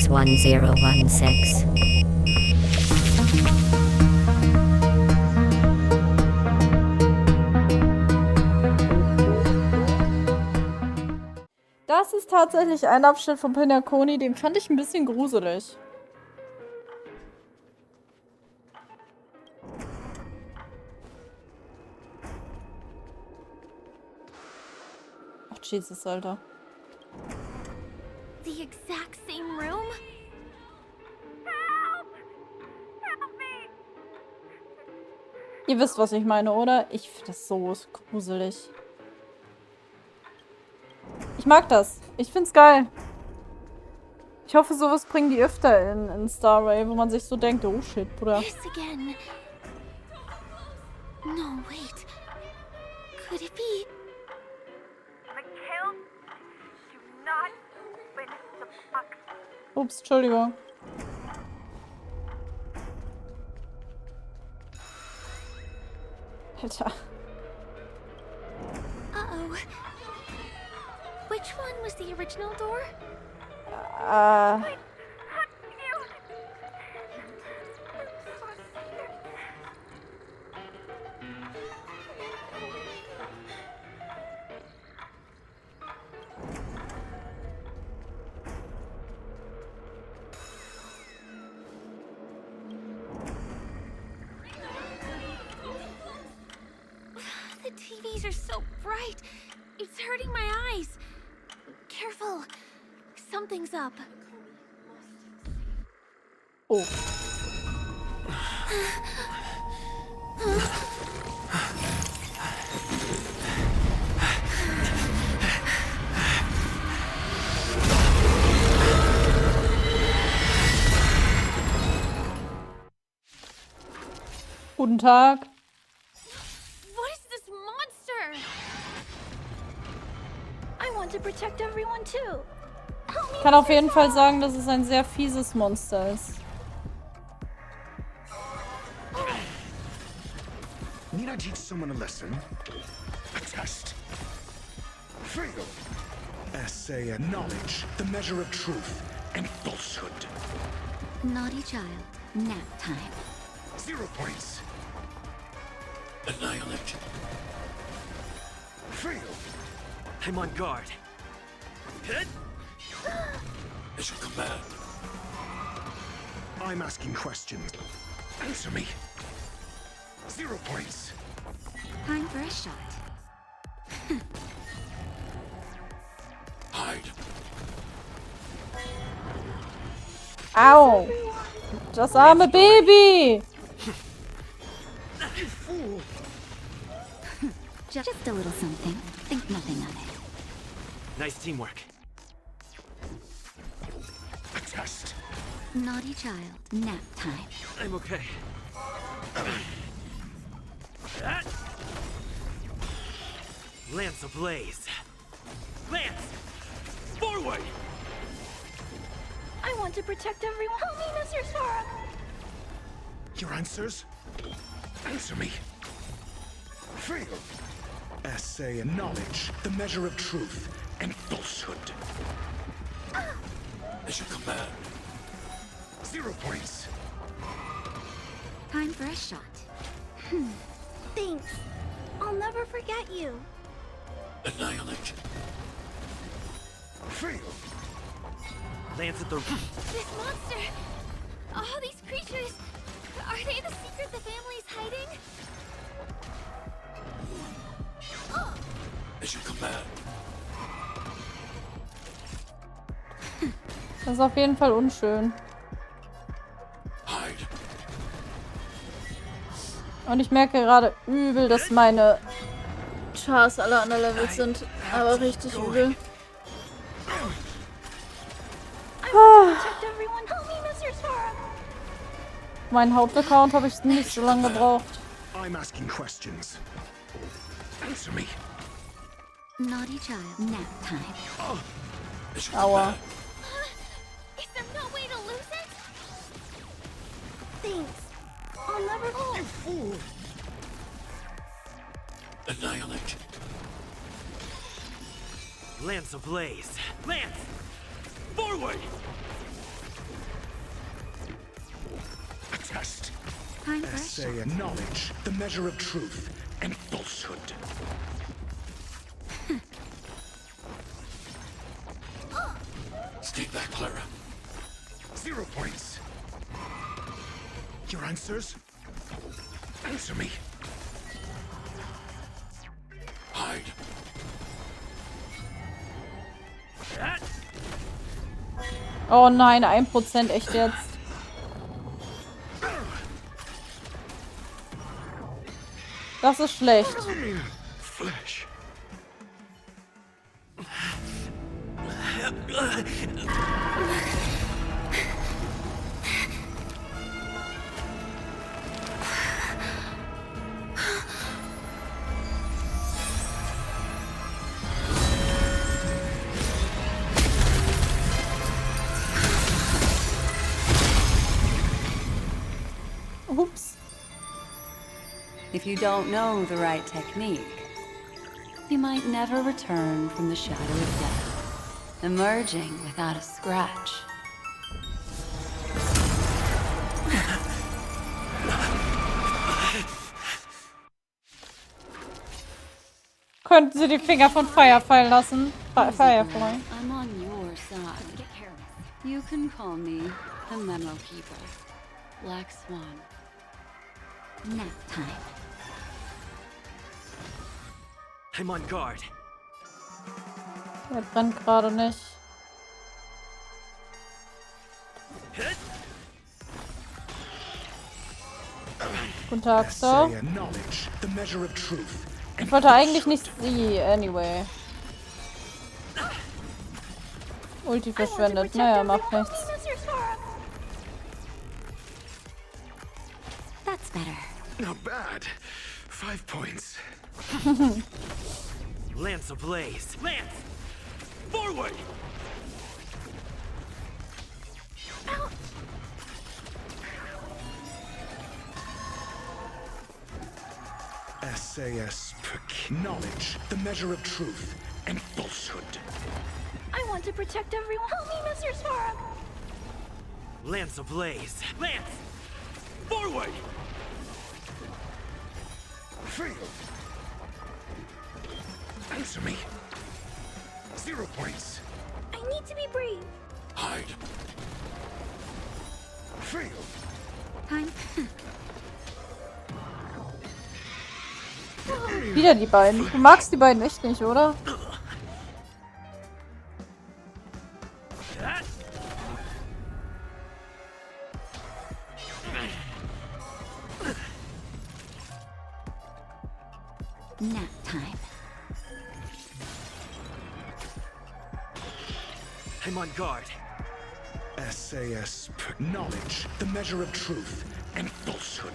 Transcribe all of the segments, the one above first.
61016. Das ist tatsächlich ein Abschnitt von Penacony, den fand ich ein bisschen gruselig. Ach, Jesus, Alter. The exact same room? Help! Help me! Ihr wisst, was ich meine, oder? Ich finde das so gruselig. Ich mag das. Ich find's geil. Ich hoffe, sowas bringen die öfter in Star Rail, wo man sich so denkt, oh shit, Bruder. This again. No, wait. Could it be? McKill, do not open the box. Ups, Entschuldigung. Alter. Uh-oh. Which one was the original door? The TVs are so bright. It's hurting my eyes. Careful. Something's up. Oh. Guten Tag. What is this monster? I want to protect everyone too. Ich kann auf jeden Fall sagen, dass es ein sehr fieses Monster ist. Need I teach someone a lesson? A test. Fail. Essay and knowledge, the measure of truth and falsehood. Naughty child. Nap time. 0 points. Annihilate. Fail. I'm on guard. Hit! As you command. I'm asking questions. Answer me. 0 points. Time for a shot. Hide. Au! Das arme Baby! Just a little something. Think nothing of it. Nice teamwork. A test. Naughty child. Nap time. I'm okay. Lance ablaze. Lance! Forward! I want to protect everyone. Help me, Mr. Sora. Your answers? Answer me. Fail. Essay and knowledge, the measure of truth and falsehood. As you command. 0 points. Time for a shot. Thanks. I'll never forget you. Annihilate. Fail. Lance at the... This monster! All these creatures! Are they the secret the family's hiding? As you command. Das ist auf jeden Fall unschön. Hide. Und ich merke gerade übel, dass meine Chars alle an der Level sind. Aber richtig übel. Protect everyone. Help me, Mr. Sora. Mein Hauptaccount habe ich nicht so lange gebraucht. I'm asking questions. Answer me. Naughty child. Nap time. As you Aua. command. Is there no way to lose it? Thanks. I'll never... You fool! Annihilate. Lance ablaze. Lance! Forward! Time for a Essay and knowledge, the measure of truth and falsehood. Stay back, Clara. 0 points. Your answers? Answer me. Hide. Oh nein, 1% echt jetzt. Das ist schlecht. Flesh. Ups. If you don't know the right technique, you might never return from the shadow of death, emerging without a scratch. Könnten Sie die Finger von Fire fallen lassen? Firefly. I'm on your side. Get careless. You can call me the Memo Keeper. Black Swan. Nap time. I'm on guard. Er brennt gerade nicht. Guten Tag, Sir. Essay and knowledge, the measure of truth Ich and wollte eigentlich nicht sie, anyway. Ulti verschwendet. Naja, macht nichts. That's better. not bad. 5 points. Lance ablaze. Lance! Forward! SAS knowledge, the measure of truth and falsehood. I want to protect everyone. Help me, Mr. Sparrow. Lance ablaze. Lance! Forward! Fail. Answer me. 0 points. I need to be brave. Hide. Fail. Time. Wieder die beiden. Du magst die beiden echt nicht, oder? Nap time. I'm on guard. SAS knowledge, the measure of truth and falsehood.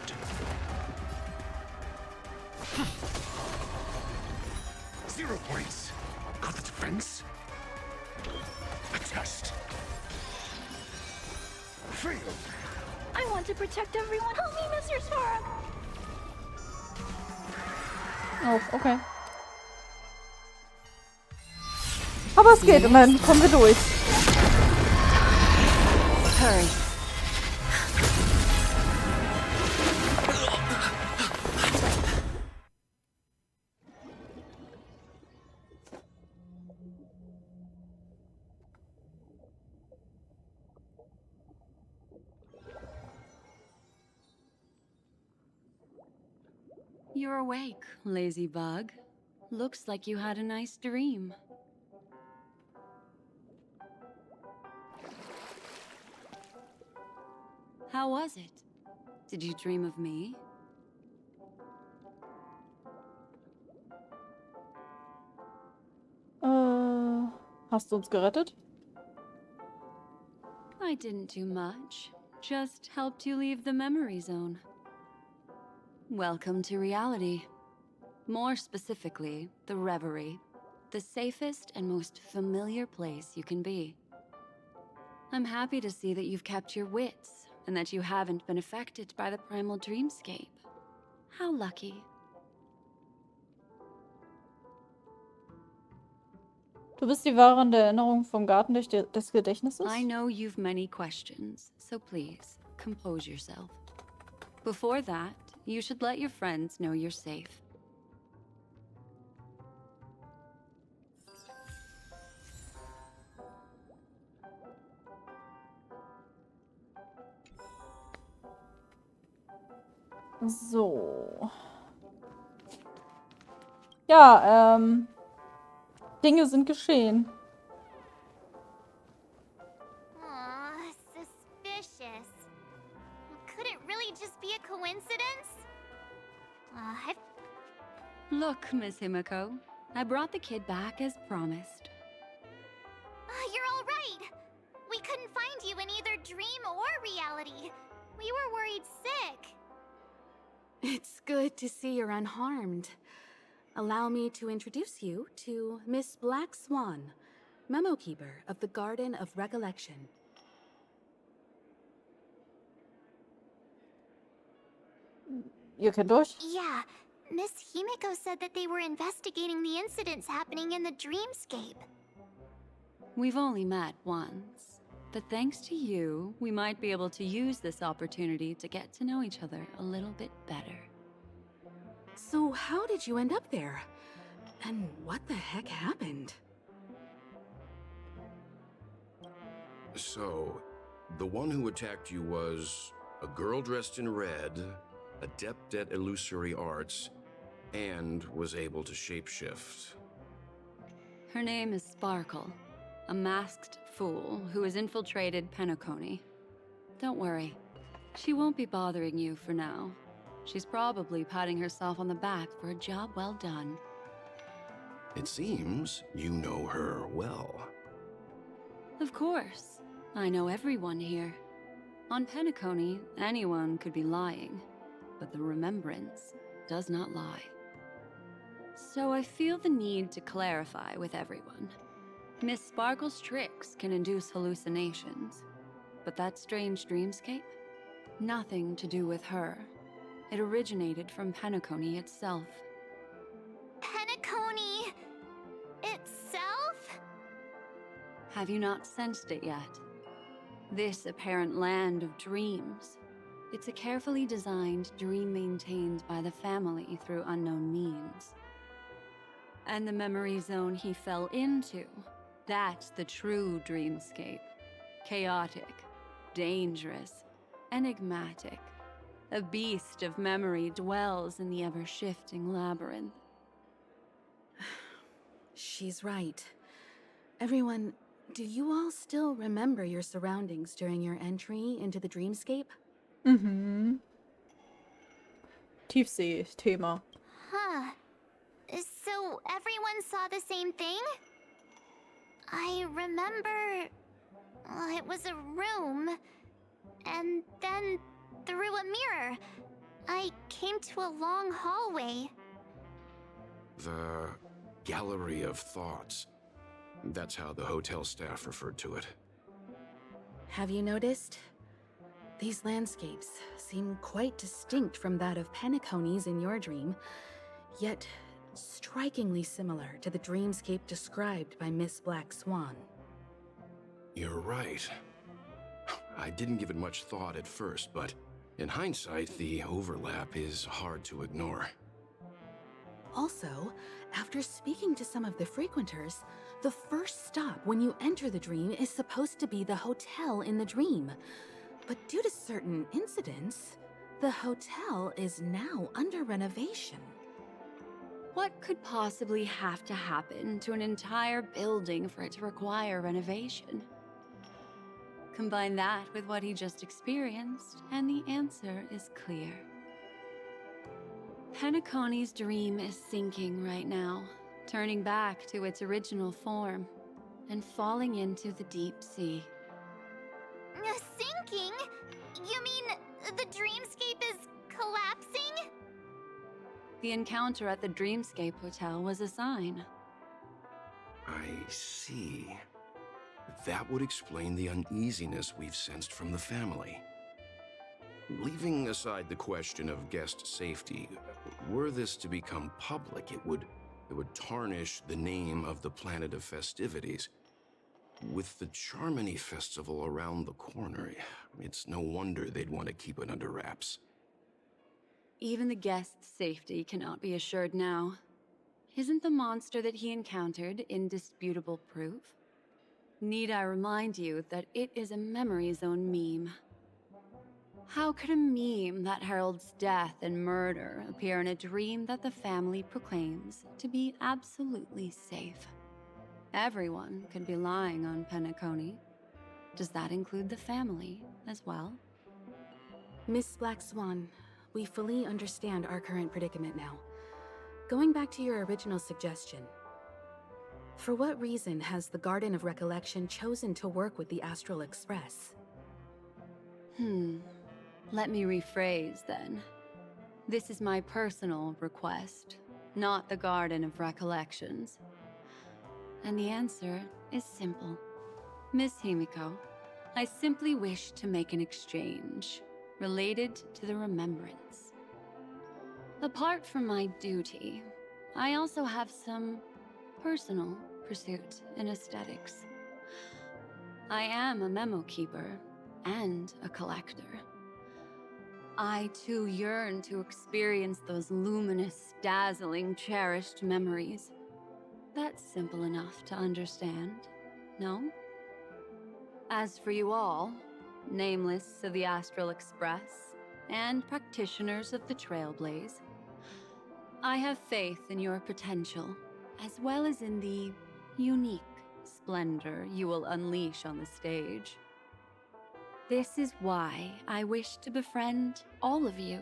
Zero points. Got the defense? A test. Fail. I want to protect everyone. Help me, Mr. Sparrow. Oh, okay. Aber es geht, immerhin kommen wir durch. Hurry. You're awake, lazy bug. Looks like you had a nice dream. How was it? Did you dream of me? Hast du uns gerettet? I didn't do much. Just helped you leave the memory zone. Welcome to reality. More specifically, the Reverie. The safest and most familiar place you can be. I'm happy to see that you've kept your wits, and that you haven't been affected by the primal dreamscape. How lucky. Du bist die wahrende Erinnerung vom Garten des Gedächtnisses? I know you've many questions, so please, compose yourself. Before that, you should let your friends know you're safe. So. Ja, Dinge sind geschehen. Aw, suspicious. Could it really just be a coincidence? I've... Look, Miss Himiko, I brought the kid back as promised. You're all right. We couldn't find you in either dream or reality. We were worried sick. It's good to see you're unharmed. Allow me to introduce you to Miss Black Swan, memo keeper of the Garden of Recollection. Ihr kennt euch? Yeah, Miss Himiko said that they were investigating the incidents happening in the dreamscape. We've only met once, but thanks to you, we might be able to use this opportunity to get to know each other a little bit better. So how did you end up there? And what the heck happened? So, the one who attacked you was a girl dressed in red, adept at illusory arts, and was able to shapeshift. Her name is Sparkle, a masked fool who has infiltrated Penacony. Don't worry, she won't be bothering you for now. She's probably patting herself on the back for a job well done. It seems you know her well. Of course, I know everyone here. On Penacony, anyone could be lying, but the remembrance does not lie. So I feel the need to clarify with everyone. Miss Sparkle's tricks can induce hallucinations, but that strange dreamscape? Nothing to do with her. It originated from Penacony itself. Penacony itself? Have you not sensed it yet? This apparent land of dreams. It's a carefully designed dream maintained by the family through unknown means. And the memory zone he fell into, that's the true dreamscape. Chaotic, dangerous, enigmatic. A beast of memory dwells in the ever-shifting labyrinth. She's right. Everyone, do you all still remember your surroundings during your entry into the dreamscape? Mhm. Tiefsee-Thema. Huh. So everyone saw the same thing? I remember... it was a room. And then, through a mirror, I came to a long hallway. The Gallery of Thoughts. That's how the hotel staff referred to it. Have you noticed? These landscapes seem quite distinct from that of Penacony's in your dream, yet strikingly similar to the dreamscape described by Miss Black Swan. You're right. I didn't give it much thought at first, but in hindsight, the overlap is hard to ignore. Also, after speaking to some of the frequenters, the first stop when you enter the dream is supposed to be the hotel in the dream. But due to certain incidents, the hotel is now under renovation. What could possibly have to happen to an entire building for it to require renovation? Combine that with what he just experienced, and the answer is clear. Penacony's dream is sinking right now, turning back to its original form, and falling into the deep sea. Sinking? You mean the dreamscape is collapsing? The encounter at the Dreamscape Hotel was a sign. I see. That would explain the uneasiness we've sensed from the family. Leaving aside the question of guest safety, were this to become public, it would tarnish the name of the planet of festivities. With the Charmony Festival around the corner, it's no wonder they'd want to keep it under wraps. even the guest's safety cannot be assured now. Isn't the monster that he encountered indisputable proof? Need I remind you that it is a memory zone meme? How could a meme that heralds death and murder appear in a dream that the family proclaims to be absolutely safe? Everyone could be lying on Penacony. Does that include the family as well? Miss Black Swan, we fully understand our current predicament now. Going back to your original suggestion, for what reason has the Garden of Recollection chosen to work with the Astral Express? Let me rephrase then. This is my personal request, not the Garden of Recollections. And the answer is simple. Miss Himiko, I simply wish to make an exchange related to the remembrance. Apart from my duty, I also have some personal pursuit in aesthetics. I am a memo keeper and a collector. I too yearn to experience those luminous, dazzling, cherished memories. That's simple enough to understand, no? As for you all, nameless of the Astral Express and practitioners of the Trailblaze, I have faith in your potential, as well as in the unique splendor you will unleash on the stage. This is why I wish to befriend all of you.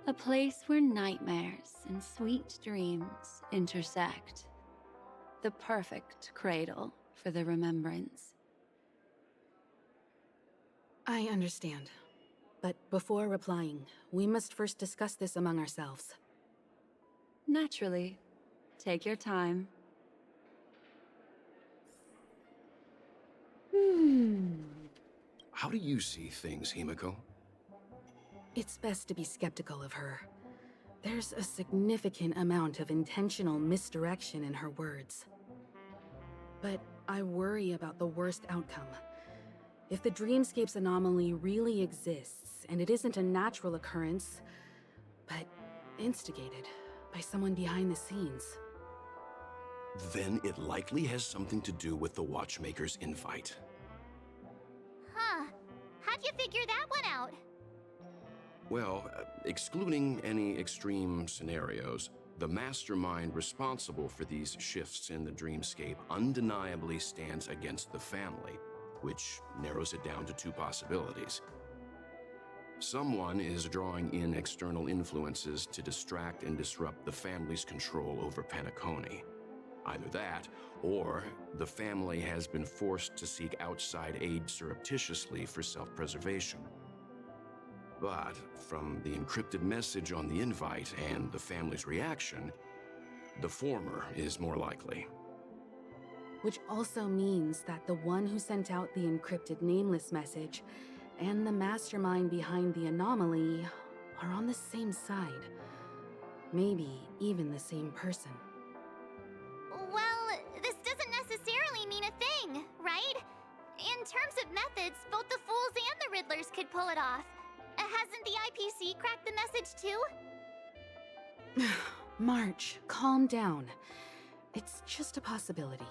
A place where nightmares and sweet dreams intersect. The perfect cradle for the remembrance. I understand. But before replying, we must first discuss this among ourselves. Naturally. Take your time. How do you see things, Himiko? It's best to be skeptical of her. There's a significant amount of intentional misdirection in her words. But I worry about the worst outcome. If the dreamscape's anomaly really exists, and it isn't a natural occurrence, but instigated by someone behind the scenes. Then it likely has something to do with the Watchmaker's invite. Huh. How'd you figure that one out? Well, excluding any extreme scenarios, the mastermind responsible for these shifts in the dreamscape undeniably stands against the family, which narrows it down to two possibilities. Someone is drawing in external influences to distract and disrupt the family's control over Penacony. Either that, or the family has been forced to seek outside aid surreptitiously for self-preservation. But from the encrypted message on the invite and the family's reaction, the former is more likely. Which also means that the one who sent out the encrypted nameless message and the mastermind behind the anomaly are on the same side. Maybe even the same person. Well, this doesn't necessarily mean a thing, right? In terms of methods, both the Fools and the Riddlers could pull it off. Hasn't the IPC cracked the message too? March, calm down. It's just a possibility.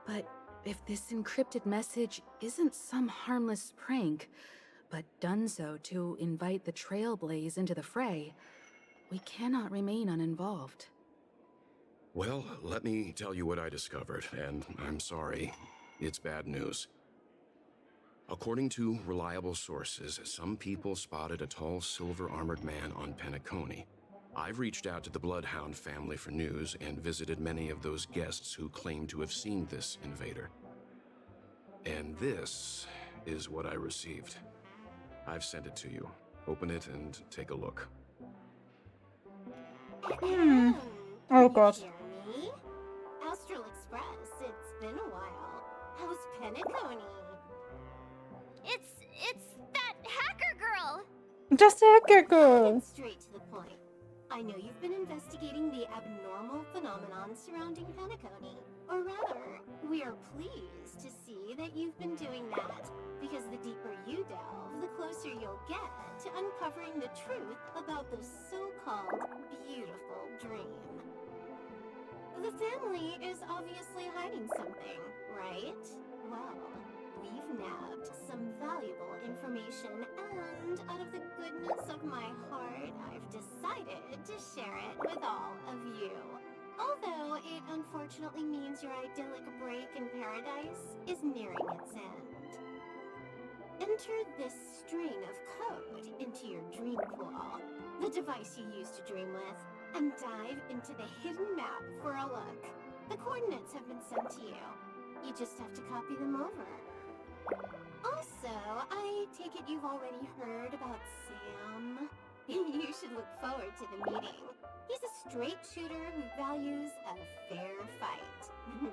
But if this encrypted message isn't some harmless prank, but done so to invite the Trailblaze into the fray, we cannot remain uninvolved. Well, let me tell you what I discovered, and I'm sorry, it's bad news. According to reliable sources, some people spotted a tall silver-armored man on Penacony. I've reached out to the Bloodhound family for news and visited many of those guests who claim to have seen this invader. And this is what I received. I've sent it to you. Open it and take a look. Oh god. Jeremy? Astral Express, it's been a while. How's Penacony? It's that hacker girl! Just a hacker girl. Get straight to the point. I know you've been investigating the abnormal phenomenon surrounding Penacony. Or rather, we are pleased to see that you've been doing that, because the deeper you delve, the closer you'll get to uncover truth about the so-called beautiful dream. The family is obviously hiding something, right? Well, we've nabbed some valuable information, and out of the goodness of my heart, I've decided to share it with all of you. Although it unfortunately means your idyllic break in paradise is nearing its end. Enter this string of code into your dream pool, the device you use to dream with, and dive into the hidden map for a look. The coordinates have been sent to you. You just have to copy them over. Also, I take it you've already heard about Sam. You should look forward to the meeting. He's a straight shooter who values a fair fight.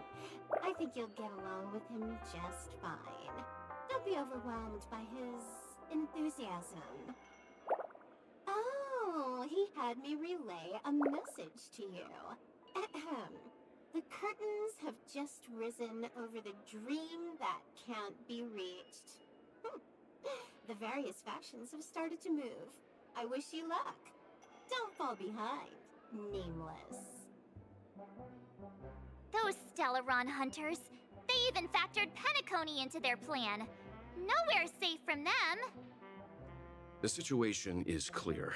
I think you'll get along with him just fine. Don't be overwhelmed by his enthusiasm. Oh, he had me relay a message to you. Ahem. The curtains have just risen over the dream that can't be reached. The various factions have started to move. I wish you luck. Don't fall behind, nameless. Those Stellaron hunters, they even factored Penacony into their plan. Nowhere's safe from them. The situation is clear.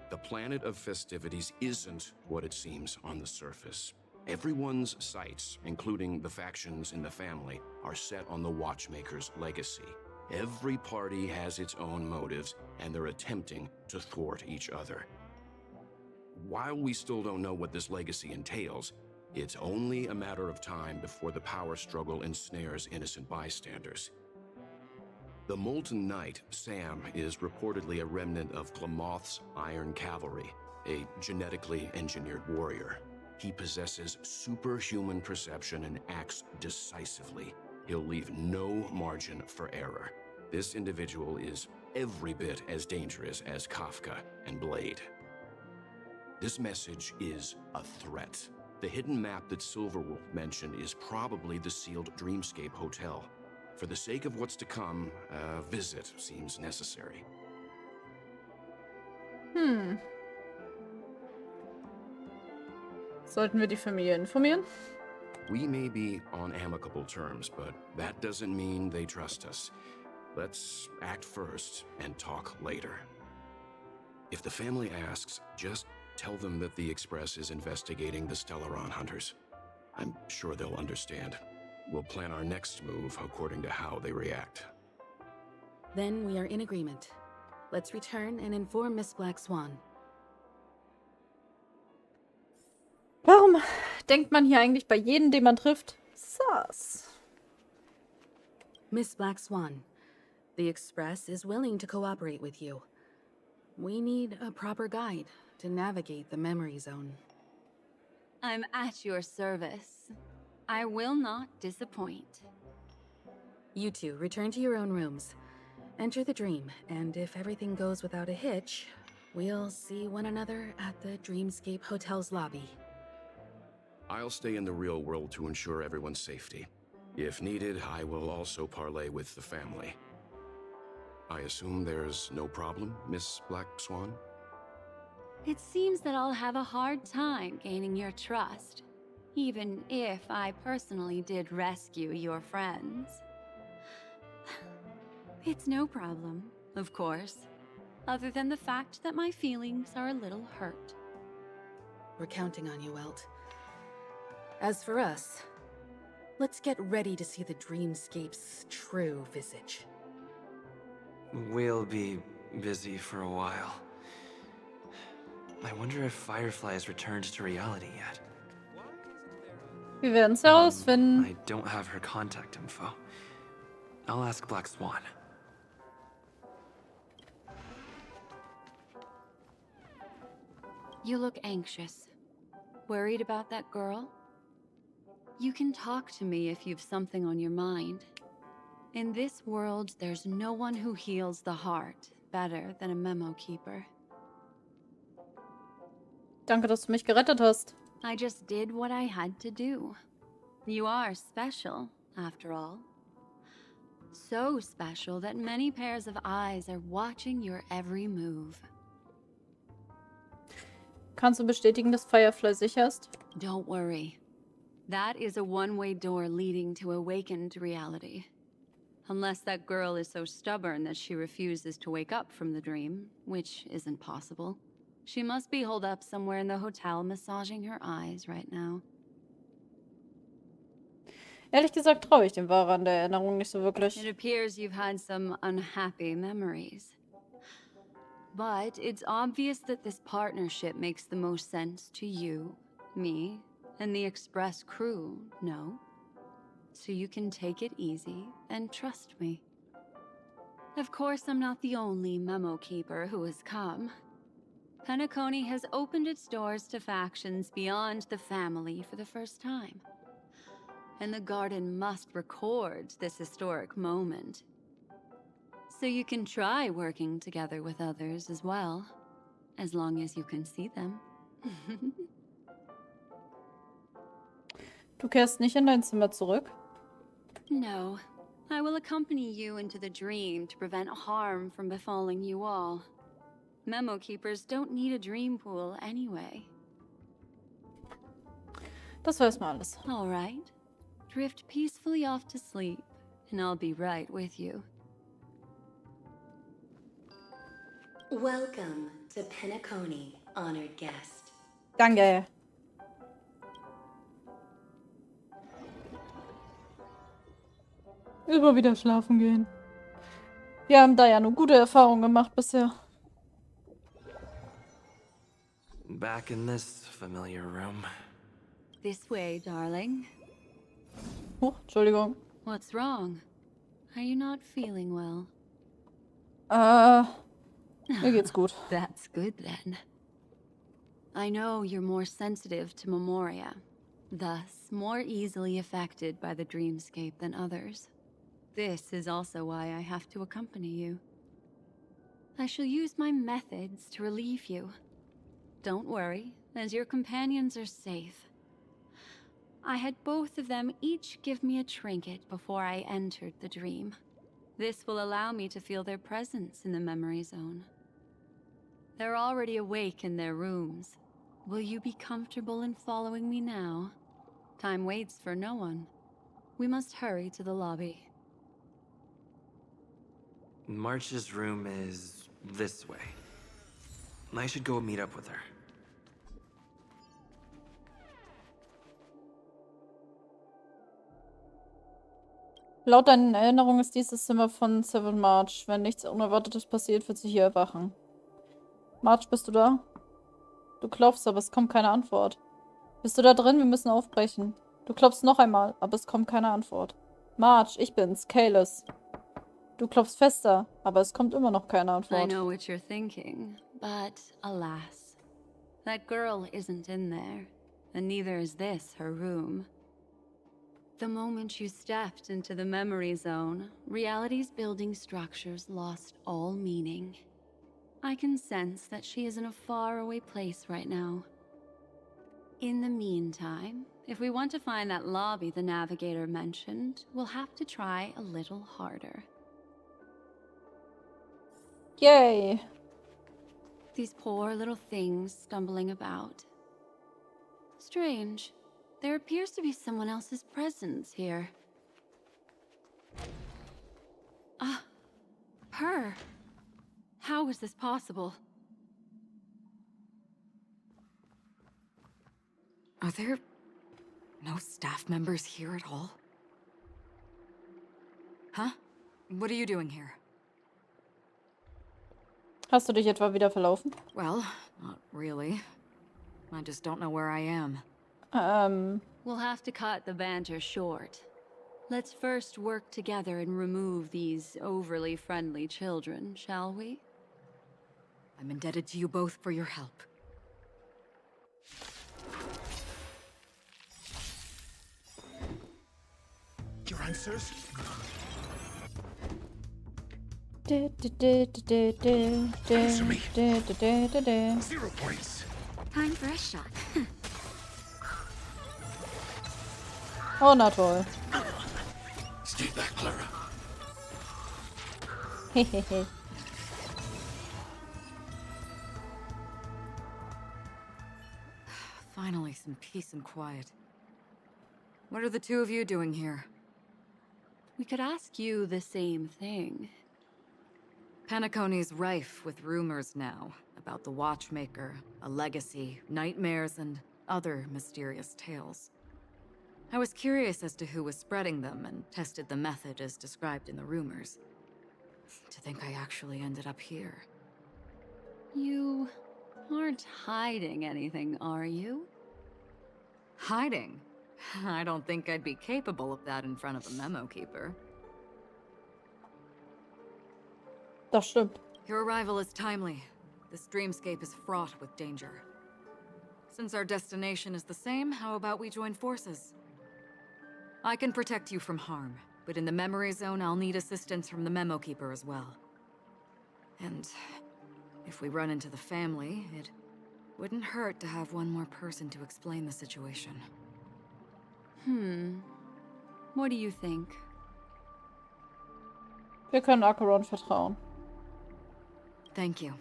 The planet of festivities isn't what it seems on the surface. Everyone's sights, including the factions in the family, are set on the Watchmaker's legacy. Every party has its own motives, and they're attempting to thwart each other. While we still don't know what this legacy entails, it's only a matter of time before the power struggle ensnares innocent bystanders. The Molten Knight, Sam, is reportedly a remnant of Glamoth's Iron Cavalry, a genetically engineered warrior. He possesses superhuman perception and acts decisively. He'll leave no margin for error. This individual is every bit as dangerous as Kafka and Blade. This message is a threat. The hidden map that Silverwolf mentioned is probably the sealed Dreamscape Hotel. For the sake of what's to come, a visit seems necessary. Sollten wir die Familie informieren? We may be on amicable terms, but that doesn't mean they trust us. Let's act first and talk later. If the family asks, just tell them that the Express is investigating the Stellaron hunters. I'm sure they'll understand. We'll plan our next move according to how they react. Then we are in agreement. Let's return and inform Miss Black Swan. Warum denkt man hier eigentlich bei jedem, den man trifft? Sus. Miss Black Swan, the Express is willing to cooperate with you. We need a proper guide to navigate the memory zone. I'm at your service. I will not disappoint. You two return to your own rooms. Enter the dream, and if everything goes without a hitch, we'll see one another at the Dreamscape Hotel's lobby. I'll stay in the real world to ensure everyone's safety. If needed, I will also parley with the family. I assume there's no problem, Miss Black Swan? It seems that I'll have a hard time gaining your trust, even if I personally did rescue your friends. It's no problem, of course, other than the fact that my feelings are a little hurt. We're counting on you, Welt. As for us, let's get ready to see the Dreamscape's true visage. We'll be busy for a while. I wonder if Firefly has returned to reality yet. Wir werden es herausfinden. I don't have her contact info. I'll ask Black Swan. You look anxious. Worried about that girl? You can talk to me if you've something on your mind. In this world, there's no one who heals the heart better than a memo keeper. Danke, dass du mich gerettet hast. I just did what I had to do. You are special, after all. So special that many pairs of eyes are watching your every move. Kannst du bestätigen, dass Firefly sicher ist? Don't worry. That is a one-way door leading to awakened reality. Unless that girl is so stubborn that she refuses to wake up from the dream, which isn't possible. She must be holed up somewhere in the hotel massaging her eyes right now. Ehrlich gesagt traue ich dem Wahrer an der Erinnerung nicht so wirklich. It appears you've had some unhappy memories. But it's obvious that this partnership makes the most sense to you, me, and the Express crew, no? So you can take it easy and trust me. Of course, I'm not the only memo keeper who has come. Penacony has opened its doors to factions beyond the family for the first time. And the Garden must record this historic moment. So you can try working together with others as well, as long as you can see them. Du kehrst nicht in dein Zimmer zurück? No. I will accompany you into the dream to prevent harm from befalling you all. Memo keepers don't need a dream pool anyway. Das weiß man alles. All right. Drift peacefully off to sleep, and I'll be right with you. Welcome to Penacony, honored guest. Danke. Immer wieder schlafen gehen. Wir haben da ja nur gute Erfahrungen gemacht bisher. Back in this familiar room. This way, darling. Oh, Entschuldigung. What's wrong? Are you not feeling well? Mir geht's gut. That's good then. I know you're more sensitive to memoria, thus more easily affected by the dreamscape than others. This is also why I have to accompany you. I shall use my methods to relieve you. Don't worry, as your companions are safe. I had both of them each give me a trinket before I entered the dream. This will allow me to feel their presence in the memory zone. They're already awake in their rooms. Will you be comfortable in following me now? Time waits for no one. We must hurry to the lobby. March's room is this way. I should go meet up with her. Laut deinen Erinnerungen ist dieses Zimmer von Seven March. Wenn nichts Unerwartetes passiert, wird sie hier erwachen. March, bist du da? Du klopfst, aber es kommt keine Antwort. Bist du da drin? Wir müssen aufbrechen. Du klopfst noch einmal, aber es kommt keine Antwort. March, ich bin's, Cealus. Du klopfst fester, aber es kommt immer noch keine I Antwort. know what you're thinking, but alas. That girl isn't in there, and neither is this her room. The moment you stepped into the memory zone, reality's building structures lost all meaning. I can sense that she is in a faraway place right now. In the meantime, if we want to find that lobby the navigator mentioned, we'll have to try a little harder. Yay! These poor little things stumbling about. Strange. There appears to be someone else's presence here. Ah, her. How is this possible? Are there no staff members here at all? Huh? What are you doing here? Hast du dich etwa wieder verlaufen? Well, not really. I just don't know where I am. We'll have to cut the banter short. Let's first work together and remove these overly friendly children, shall we? I'm indebted to you both for your help. Your answers? Answer me. 0 points. Time for a shot. Oh, na toll. Stay back, Clara. Hehehe. some peace and quiet. What are the two of you doing here? We could ask you the same thing. Penacony's rife with rumors now about the Watchmaker, a legacy, nightmares, and other mysterious tales. I was curious as to who was spreading them and tested the method as described in the rumors. To think I actually ended up here. You aren't hiding anything, are you? Hiding? I don't think I'd be capable of that in front of a memo keeper. Das stimmt. Your arrival is timely. This dreamscape is fraught with danger. Since our destination is the same, how about we join forces? I can protect you from harm, but in the memory zone, I'll need assistance from the memo keeper as well. And if we run into the family, it wouldn't hurt to have one more person to explain the situation. What do you think? Wir können Acheron vertrauen. Thank you.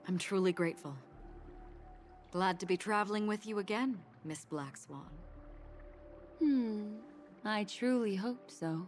I'm truly grateful. Glad to be traveling with you again, Miss Black Swan. I truly hope so.